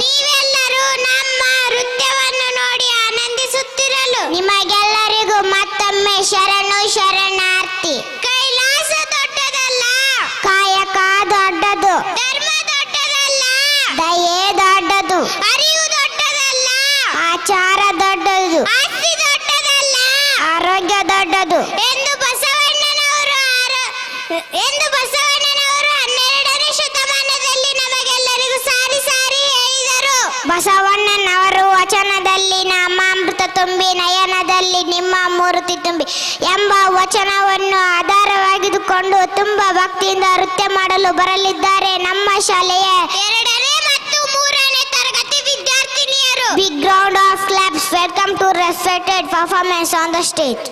ನೀವೆಲ್ಲರೂ ನಮ್ಮ ನೃತ್ಯವನ್ನು ನೋಡಿ ಆನಂದಿಸುತ್ತಿರಲು ನಿಮಗೆಲ್ಲರಿಗೂ ಮತ್ತೊಮ್ಮೆ ಶರಣು ಶರಣಾರ್ಥಿ. ಕೈಲಾಸ ದೊಡ್ಡದಲ್ಲ, ಕಾಯಕ ದೊಡ್ಡದು. ಧರ್ಮ ದೊಡ್ಡದಲ್ಲ, ದಯೆ ದೊಡ್ಡದು. ಅರಿವು ದೊಡ್ಡದಲ್ಲ, ಆಚಾರ ದೊಡ್ಡದು. ಆಸ್ತಿ ದೊಡ್ಡದಲ್ಲ, ಆರೋಗ್ಯ ದೊಡ್ಡದು ಎಂದು ಬಸವಣ್ಣನವರು 12ನೇ ಶತಮಾನದಲ್ಲಿ ನಮಗೆಲ್ಲರಿಗೂ ಸಾರಿ ಸಾರಿ ಹೇಳಿದರು. ಬಸವಣ್ಣನವರು ವಚನದಲ್ಲಿ ನಾಮಾಮೃತ ತುಂಬಿ ನಯನದಲ್ಲಿ ನಿಮ್ಮ ಮೂರ್ತಿ ತುಂಬಿ ಎಂಬ ವಚನವನ್ನು ಆಧಾರವಾಗಿದುಕೊಂಡು ತುಂಬಾ ಭಕ್ತಿಯಿಂದ ನೃತ್ಯ ಮಾಡಲು ಬರಲಿದ್ದಾರೆ ನಮ್ಮ ಶಾಲೆಯ 2ನೇ ಮತ್ತು 3ನೇ ತರಗತಿ ವಿದ್ಯಾರ್ಥಿನಿಯರು. Big ground of claps. Welcome to respected performance on the stage.